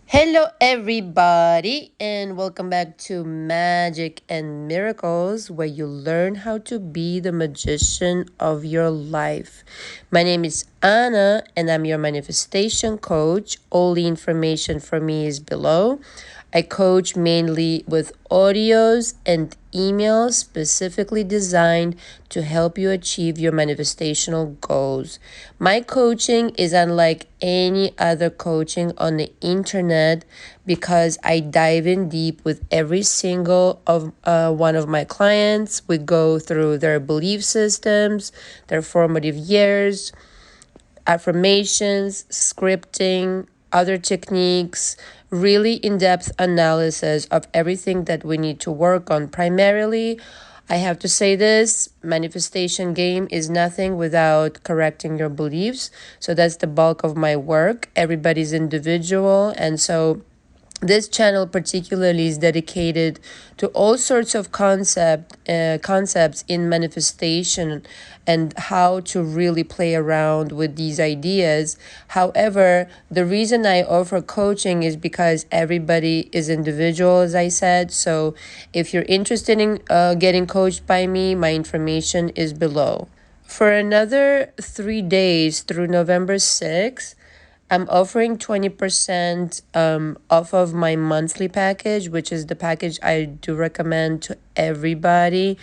Hello, everybody, and welcome back to Magic and Miracles, where you learn how to be the magician of your life. My name is Anna, and I'm your manifestation coach. All the information for me is below. I coach mainly with audios and emails specifically designed to help you achieve your manifestational goals. My coaching is unlike any other coaching on the internet because I dive in deep with every single of one of my clients. We go through their belief systems, their formative years, affirmations, scripting, other techniques, really in depth analysis of everything that we need to work on. Primarily, I have to say this manifestation game is nothing without correcting your beliefs. So that's the bulk of my work. Everybody's individual. And so this channel particularly is dedicated to all sorts of concepts in manifestation and how to really play around with these ideas. However, the reason I offer coaching is because everybody is individual, as I said. So if you're interested in getting coached by me, my information is below. For another 3 days through November 6th, I'm offering 20% off of my monthly package, which is the package I do recommend to everybody.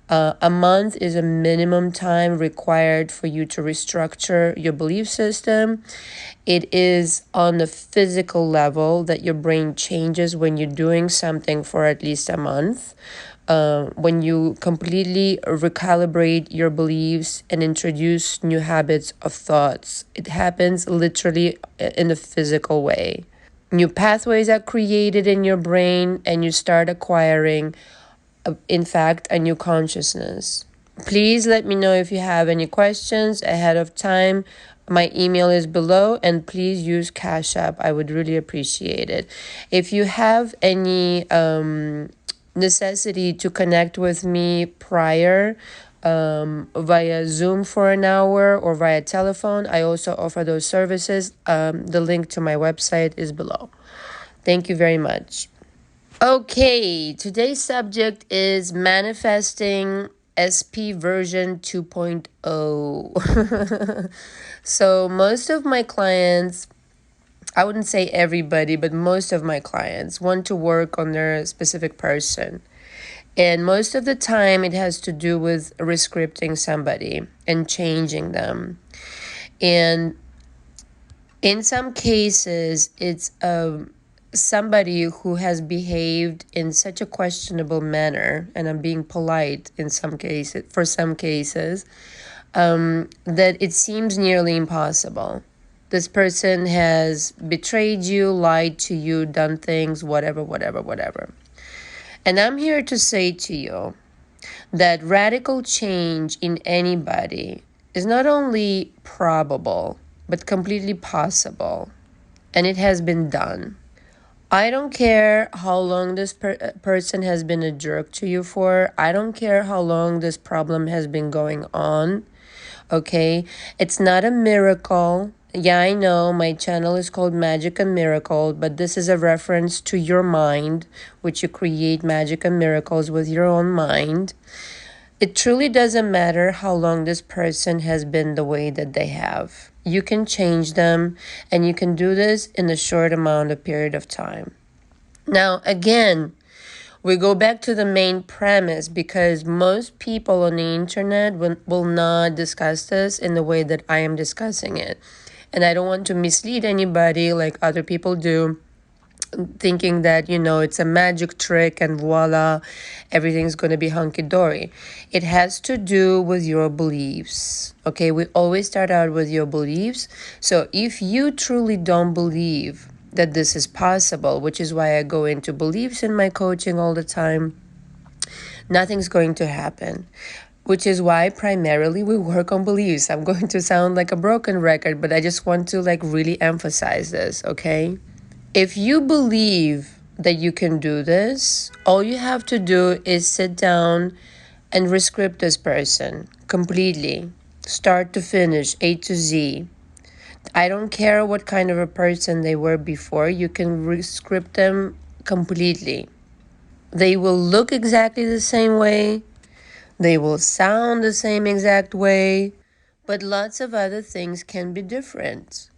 A month is a minimum time required for you to restructure your belief system. It is on the physical level that your brain changes when you're doing something for at least a month. When you completely recalibrate your beliefs and introduce new habits of thoughts. It happens literally in a physical way. New pathways are created in your brain, and you start acquiring, in fact, a new consciousness. Please let me know if you have any questions ahead of time. My email is below, and please use Cash App. I would really appreciate it. If you have any necessity to connect with me prior via Zoom for an hour or via telephone, I also offer those services. The link to my website is below. Thank you very much. Okay, today's subject is manifesting SP version 2.0. So, most of my clients, I wouldn't say everybody, but most of my clients want to work on their specific person. And most of the time, it has to do with rescripting somebody and changing them. And in some cases, it's somebody who has behaved in such a questionable manner, and I'm being polite in some cases, for some cases, that it seems nearly impossible. This person has betrayed you, lied to you, done things, whatever, whatever, whatever. And I'm here to say to you that radical change in anybody is not only probable, but completely possible. And it has been done. I don't care how long this person has been a jerk to you for. I don't care how long this problem has been going on. Okay? It's not a miracle. Yeah, I know my channel is called Magic and Miracle, but this is a reference to your mind, which you create magic and miracles with your own mind. It truly doesn't matter how long this person has been the way that they have. You can change them, and you can do this in a short amount of period of time. Now, again, we go back to the main premise because most people on the internet will not discuss this in the way that I am discussing it. And I don't want to mislead anybody like other people do, thinking that, it's a magic trick and voila, everything's going to be hunky-dory. It has to do with your beliefs. Okay, we always start out with your beliefs. So if you truly don't believe that this is possible, which is why I go into beliefs in my coaching all the time, nothing's going to happen. Which is why primarily we work on beliefs. I'm going to sound like a broken record, but I just want to really emphasize this, okay? If you believe that you can do this, all you have to do is sit down and rescript this person completely, start to finish, A to Z. I don't care what kind of a person they were before, you can rescript them completely. They will look exactly the same way, they will sound the same exact way, but lots of other things can be different.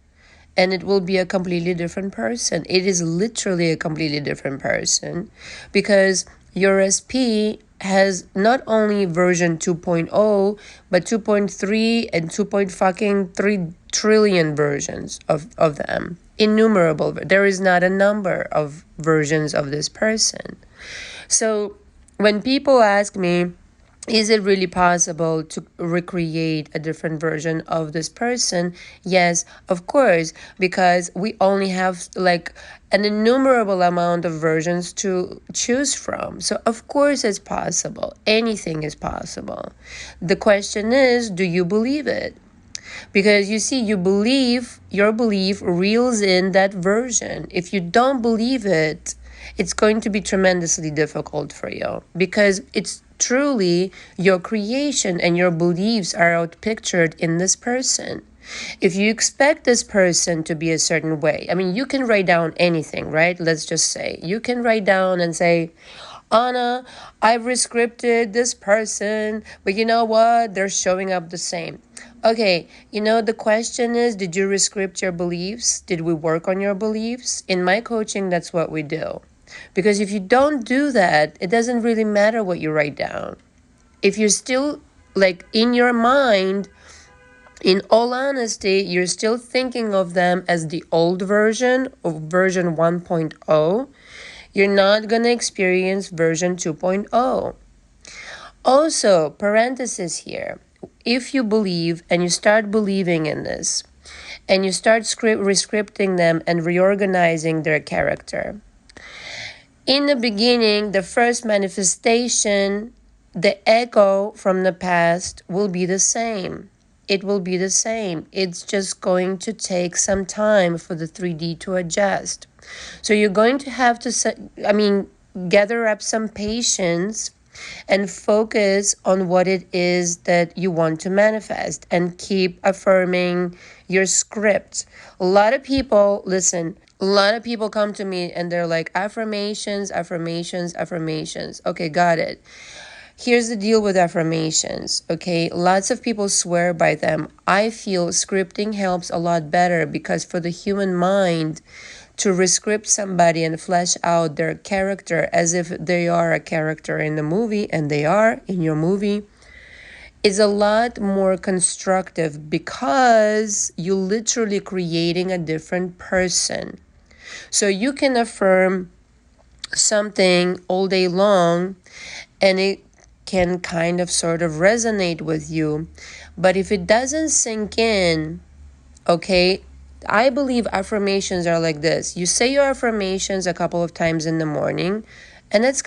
And it will be a completely different person. It is literally a completely different person because your SP has not only version 2.0, but 2.3 and 2.3 trillion versions of them. Innumerable. There is not a number of versions of this person. So when people ask me, is it really possible to recreate a different version of this person? Yes, of course, because we only have like an innumerable amount of versions to choose from. So, of course, it's possible. Anything is possible. The question is, do you believe it? Because you see, your belief reels in that version. If you don't believe it, it's going to be tremendously difficult for you because it's truly your creation and your beliefs are outpictured in this person. If you expect this person to be a certain way, I mean, you can write down anything, right? Let's just say you can write down and say, Anna, I've rescripted this person, but you know what? They're showing up the same. Okay, the question is, did you rescript your beliefs? Did we work on your beliefs? In my coaching, that's what we do. Because if you don't do that, it doesn't really matter what you write down. If you're still, like, in your mind, in all honesty, you're still thinking of them as the old version of version 1.0, you're not going to experience version 2.0. Also, parenthesis here, if you believe and you start believing in this, and you start rescripting them and reorganizing their character. In the beginning, the first manifestation, the echo from the past will be the same. It will be the same. It's just going to take some time for the 3D to adjust. So you're going to have to, gather up some patience and focus on what it is that you want to manifest and keep affirming your script. A lot of people come to me and they're like, affirmations, affirmations, affirmations. Okay, got it. Here's the deal with affirmations, okay? Lots of people swear by them. I feel scripting helps a lot better because for the human mind, to rescript somebody and flesh out their character as if they are a character in the movie, and they are in your movie, is a lot more constructive because you're literally creating a different person. So you can affirm something all day long and it can kind of sort of resonate with you. But if it doesn't sink in, okay, I believe affirmations are like this. You say your affirmations a couple of times in the morning, and that's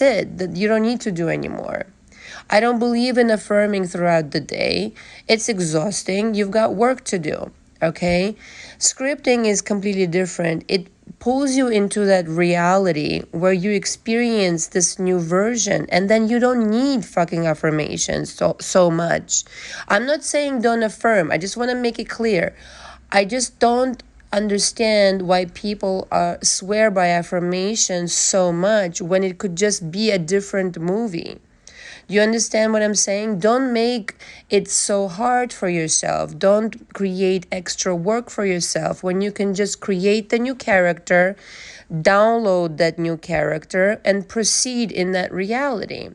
it. That you don't need to do anymore. I don't believe in affirming throughout the day. It's exhausting. You've got work to do, okay? Scripting is completely different. It pulls you into that reality where you experience this new version, and then you don't need fucking affirmations so much. I'm not saying don't affirm. I just want to make it clear. I just don't understand why people swear by affirmations so much when it could just be a different movie. You understand what I'm saying? Don't make it so hard for yourself. Don't create extra work for yourself when you can just create the new character, download that new character, and proceed in that reality.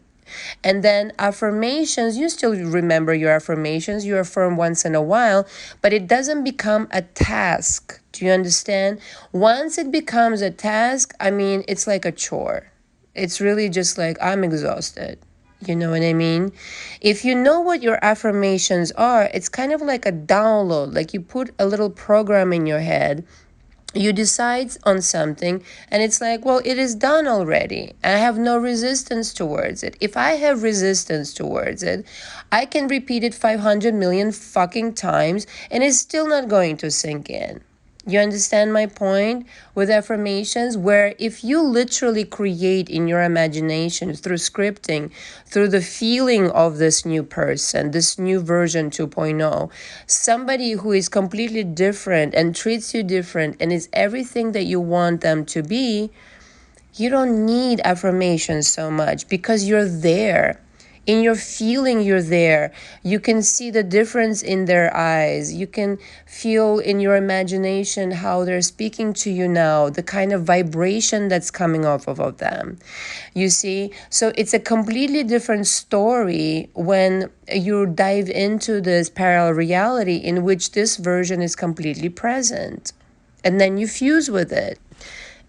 And then affirmations, you still remember your affirmations. You affirm once in a while, but it doesn't become a task. Do you understand? Once it becomes a task, it's like a chore. It's really just like, I'm exhausted. You know what I mean? If you know what your affirmations are, it's kind of like a download. Like you put a little program in your head, you decide on something, and it's like, well, it is done already. I have no resistance towards it. If I have resistance towards it, I can repeat it 500 million fucking times, and it's still not going to sink in. You understand my point with affirmations? Where if you literally create in your imagination through scripting, through the feeling of this new person, this new version 2.0, somebody who is completely different and treats you different and is everything that you want them to be, you don't need affirmations so much because you're there. In your feeling, you're there. You can see the difference in their eyes. You can feel in your imagination how they're speaking to you now, the kind of vibration that's coming off of them. You see? So it's a completely different story when you dive into this parallel reality in which this version is completely present. And then you fuse with it.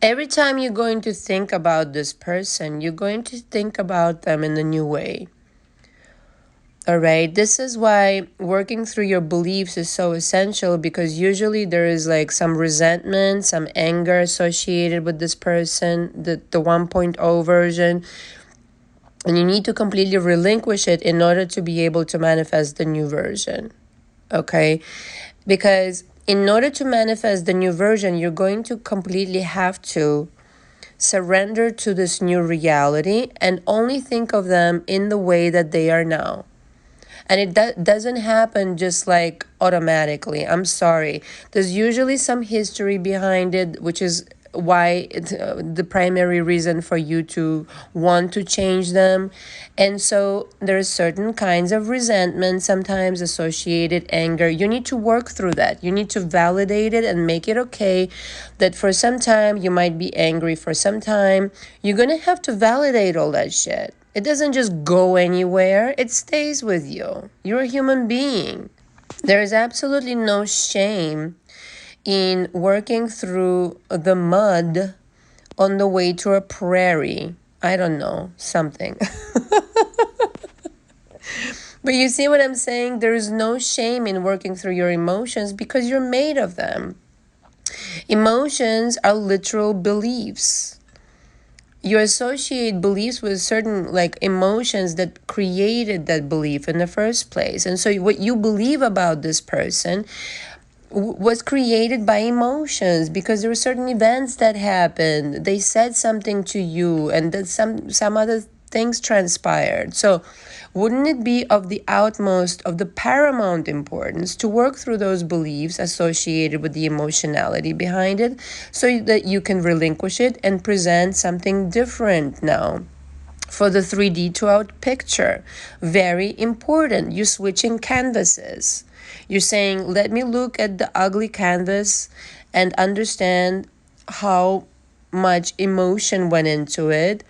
Every time you're going to think about this person, you're going to think about them in a new way. All right, this is why working through your beliefs is so essential, because usually there is like some resentment, some anger associated with this person, the 1.0 version. And you need to completely relinquish it in order to be able to manifest the new version. Okay? Because in order to manifest the new version, you're going to completely have to surrender to this new reality and only think of them in the way that they are now. And it doesn't happen just like automatically. I'm sorry. There's usually some history behind it, which is why it's the primary reason for you to want to change them. And so there's certain kinds of resentment, sometimes associated anger. You need to work through that. You need to validate it and make it okay that for some time you might be angry, for some time you're going to have to validate all that shit. It doesn't just go anywhere. It stays with you. You're a human being. There is absolutely no shame in working through the mud on the way to a prairie. I don't know, something. But you see what I'm saying? There is no shame in working through your emotions because you're made of them. Emotions are literal beliefs. You associate beliefs with certain like emotions that created that belief in the first place. And so what you believe about this person was created by emotions, because there were certain events that happened. They said something to you and that some other things transpired. So wouldn't it be of the utmost, of the paramount importance to work through those beliefs associated with the emotionality behind it so that you can relinquish it and present something different now for the 3D to out picture? Very important. You're switching canvases. You're saying, let me look at the ugly canvas and understand how much emotion went into it.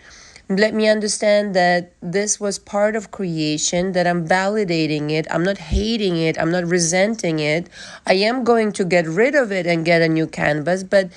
Let me understand that this was part of creation, that I'm validating it. I'm not hating it. I'm not resenting it. I am going to get rid of it and get a new canvas, but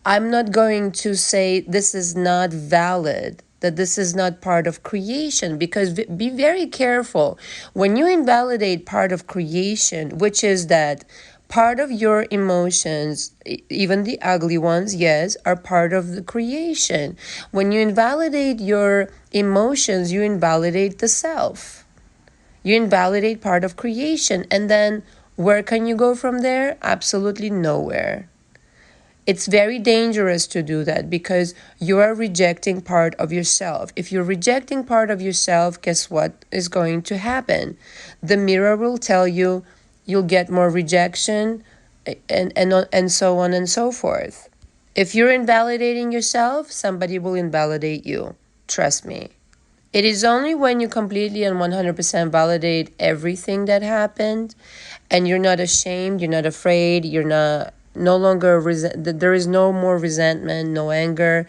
I'm not going to say this is not valid, that this is not part of creation, because be very careful. When you invalidate part of creation, which is that part of your emotions, even the ugly ones, yes, are part of the creation. When you invalidate your emotions, you invalidate the self. You invalidate part of creation. And then where can you go from there? Absolutely nowhere. It's very dangerous to do that because you are rejecting part of yourself. If you're rejecting part of yourself, guess what is going to happen? The mirror will tell you, you'll get more rejection, and so on and so forth. If you're invalidating yourself, somebody will invalidate you. Trust me. It is only when you completely and 100% validate everything that happened and you're not ashamed, you're not afraid, you're not no longer there is no more resentment, no anger.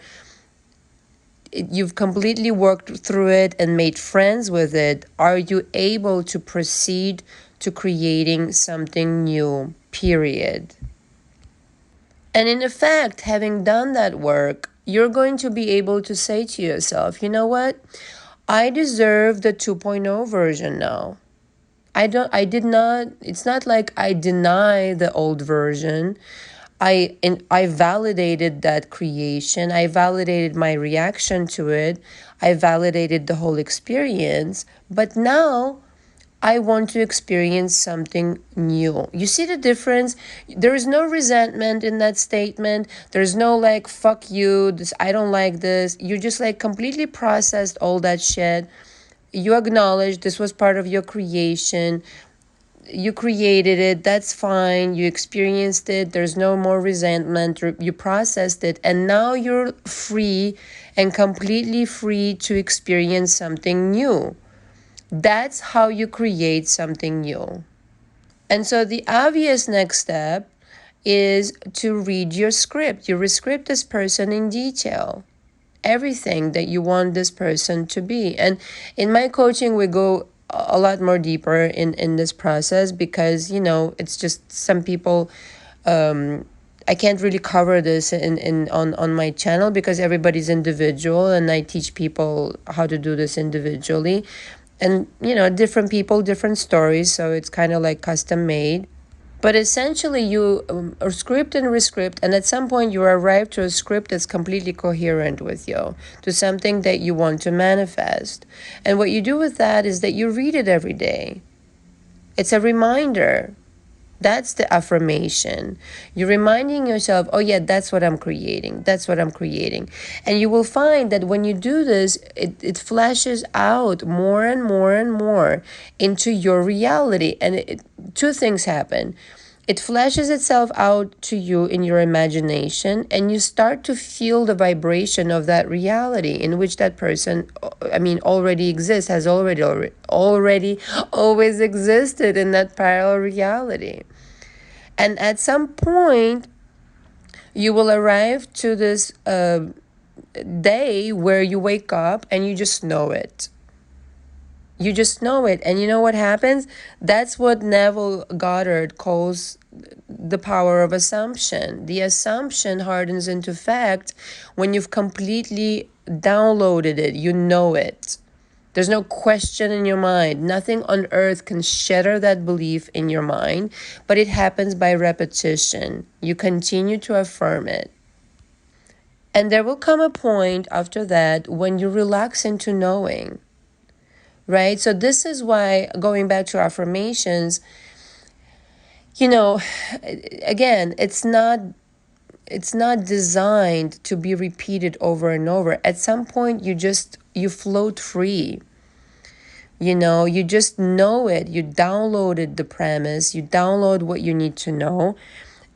You've completely worked through it and made friends with it. Are you able to proceed to creating something new, period? And in effect, having done that work, you're going to be able to say to yourself, you know what? I deserve the 2.0 version now. It's not like I deny the old version. I validated that creation. I validated my reaction to it. I validated the whole experience. But now I want to experience something new. You see the difference? There is no resentment in that statement. There's no like, fuck you, this, I don't like this. You just like completely processed all that shit. You acknowledge this was part of your creation. You created it, that's fine. You experienced it. There's no more resentment. You processed it. And now you're free and completely free to experience something new. That's how you create something new. And so the obvious next step is to read your script. You rescript this person in detail, everything that you want this person to be. And in my coaching, we go a lot more deeper in this process because, it's just some people, I can't really cover this on my channel because everybody's individual and I teach people how to do this individually. And, different people, different stories. So it's kind of like custom made. But essentially, you script and rescript, and at some point you arrive to a script that's completely coherent with you, to something that you want to manifest. And what you do with that is that you read it every day. It's a reminder. That's the affirmation. You're reminding yourself, oh yeah, that's what I'm creating. That's what I'm creating. And you will find that when you do this, it flashes out more and more and more into your reality. And two things happen. It flashes itself out to you in your imagination, and you start to feel the vibration of that reality in which that person, already exists, has already always existed in that parallel reality. And at some point, you will arrive to this day where you wake up and you just know it. You just know it. And you know what happens? That's what Neville Goddard calls the power of assumption. The assumption hardens into fact when you've completely downloaded it. You know it. There's no question in your mind. Nothing on earth can shatter that belief in your mind, but it happens by repetition. You continue to affirm it. And there will come a point after that when you relax into knowing. Right? So this is why, going back to affirmations, again, it's not designed to be repeated over and over. At some point, you float free. You just know it. You downloaded the premise. You download what you need to know.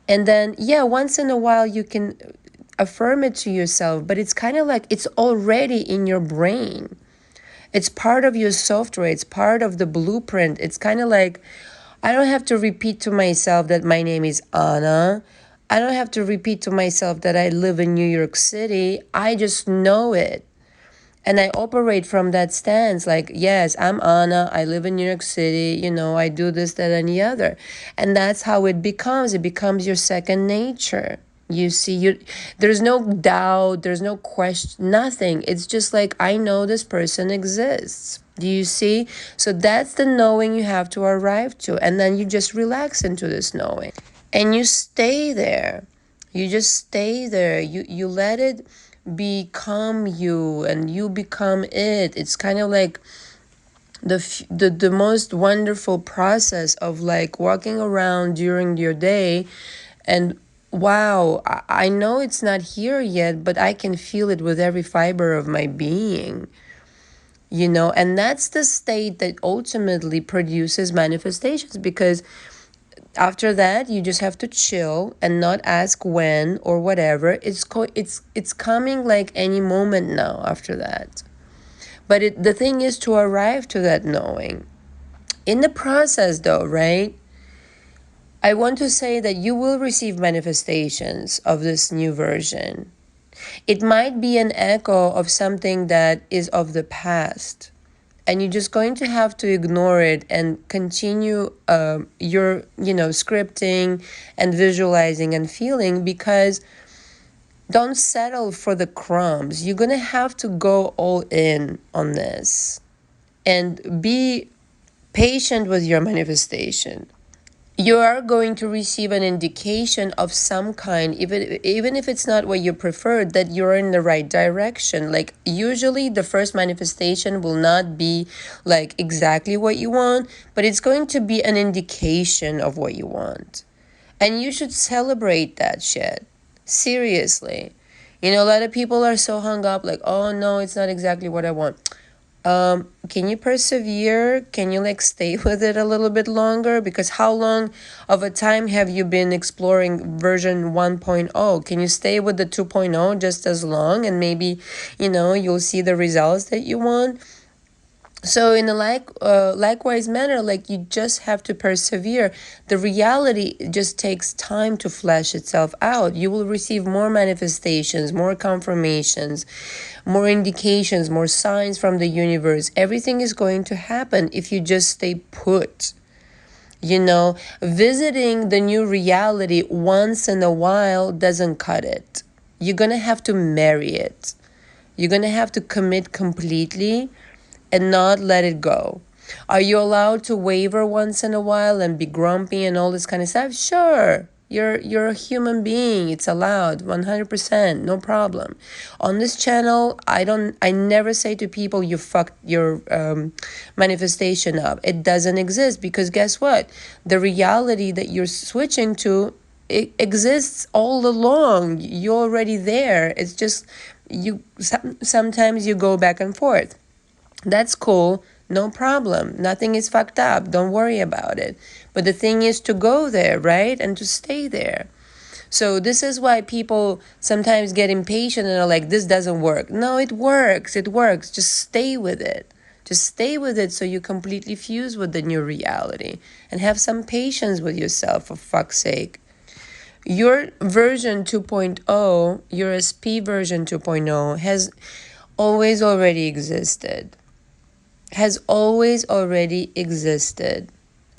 And then, once in a while, you can affirm it to yourself. But it's kind of like it's already in your brain. It's part of your software. It's part of the blueprint. It's kind of like, I don't have to repeat to myself that my name is Anna. I don't have to repeat to myself that I live in New York City. I just know it. And I operate from that stance. Like, yes, I'm Anna. I live in New York City. I do this, that, and the other. And that's how it becomes. It becomes your second nature. You see, there's no doubt, there's no question, nothing. It's just like, I know this person exists. Do you see? So that's the knowing you have to arrive to. And then you just relax into this knowing. And you stay there. You just stay there. You let it become you and you become it. It's kind of like the most wonderful process of like walking around during your day and wow, I know it's not here yet, but I can feel it with every fiber of my being, and that's the state that ultimately produces manifestations, because after that, you just have to chill and not ask when or whatever. It's coming like any moment now after that. But the thing is to arrive to that knowing. In the process though, right? I want to say that you will receive manifestations of this new version. It might be an echo of something that is of the past. And you're just going to have to ignore it and continue your, scripting and visualizing and feeling, because don't settle for the crumbs. You're going to have to go all in on this and be patient with your manifestation. you are going to receive an indication of some kind, even if it's not what you prefer, that you're in the right direction. Like, usually the first manifestation will not be like exactly what you want, but it's going to be an indication of what you want. And you should celebrate that shit. Seriously. A lot of people are so hung up, like, oh no, it's not exactly what I want. Can you persevere? Can you stay with it a little bit longer? Because how long of a time have you been exploring version 1.0? Can you stay with the 2.0 just as long, and maybe, you'll see the results that you want? So in a likewise manner, you just have to persevere. The reality just takes time to flesh itself out. You will receive more manifestations, more confirmations, more indications, more signs from the universe. Everything is going to happen if you just stay put. Visiting the new reality once in a while doesn't cut it. You're going to have to marry it. You're going to have to commit completely and not let it go. Are you allowed to waver once in a while and be grumpy and all this kind of stuff? Sure. You're a human being. It's allowed 100%, no problem. On this channel, I never say to people you fucked your manifestation up. It doesn't exist, because guess what? The reality that you're switching to, it exists all along. You're already there. It's just sometimes you go back and forth. That's cool. No problem. Nothing is fucked up. Don't worry about it. But the thing is to go there, right? And to stay there. So this is why people sometimes get impatient and are like, this doesn't work. No, it works. It works. Just stay with it. Just stay with it so you completely fuse with the new reality. And have some patience with yourself, for fuck's sake. Your version 2.0, your SP version 2.0 has always already existed. Has always already existed,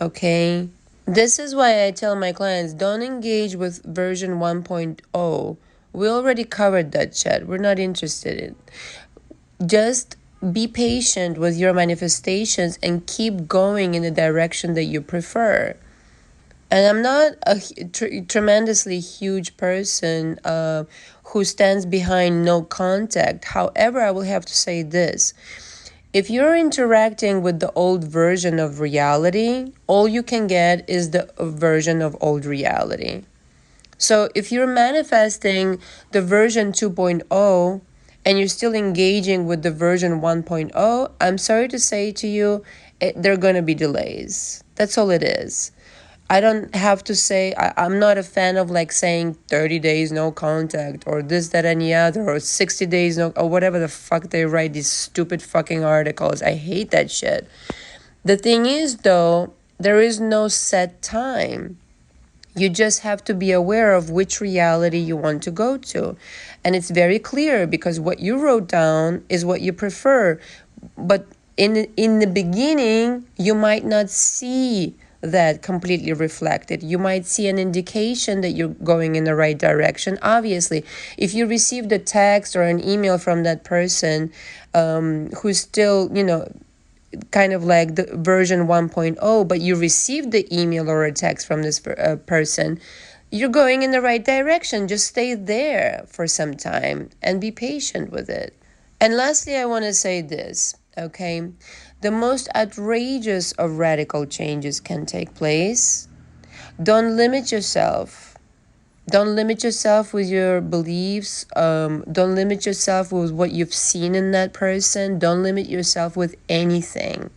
okay? This is why I tell my clients, don't engage with version 1.0. We already covered that shit. We're not interested in. Just be patient with your manifestations and keep going in the direction that you prefer. And I'm not a tremendously huge person who stands behind no contact. However, I will have to say this. If you're interacting with the old version of reality, all you can get is the version of old reality. So if you're manifesting the version 2.0 and you're still engaging with the version 1.0, I'm sorry to say to you, there are going to be delays. That's all it is. I don't have to say, I'm not a fan of saying 30 days no contact or this, that, and the other, or 60 days no, or whatever the fuck they write, these stupid fucking articles. I hate that shit. The thing is, though, there is no set time. You just have to be aware of which reality you want to go to. And it's very clear, because what you wrote down is what you prefer. But in the beginning, you might not see that completely reflected. You might see an indication that you're going in the right direction. Obviously, if you received a text or an email from that person who's still, kind of like the version 1.0, but you received the email or a text from this person, you're going in the right direction. Just stay there for some time and be patient with it. And lastly, I want to say this, okay? The most outrageous of radical changes can take place. Don't limit yourself. Don't limit yourself with your beliefs. Don't limit yourself with what you've seen in that person. Don't limit yourself with anything.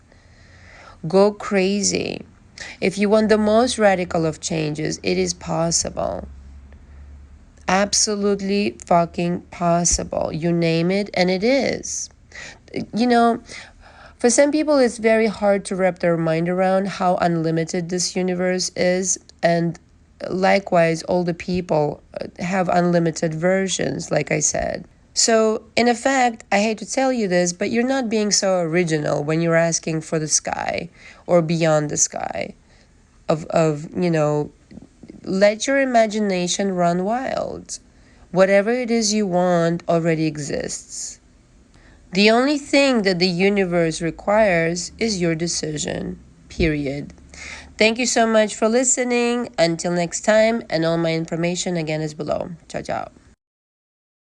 Go crazy. If you want the most radical of changes, it is possible. Absolutely fucking possible. You name it, and it is. For some people, it's very hard to wrap their mind around how unlimited this universe is. And likewise, all the people have unlimited versions, like I said. So, in effect, I hate to tell you this, but you're not being so original when you're asking for the sky or beyond the sky. Let your imagination run wild. Whatever it is you want already exists. The only thing that the universe requires is your decision, period. Thank you so much for listening. Until next time, and all my information again is below. Ciao, ciao.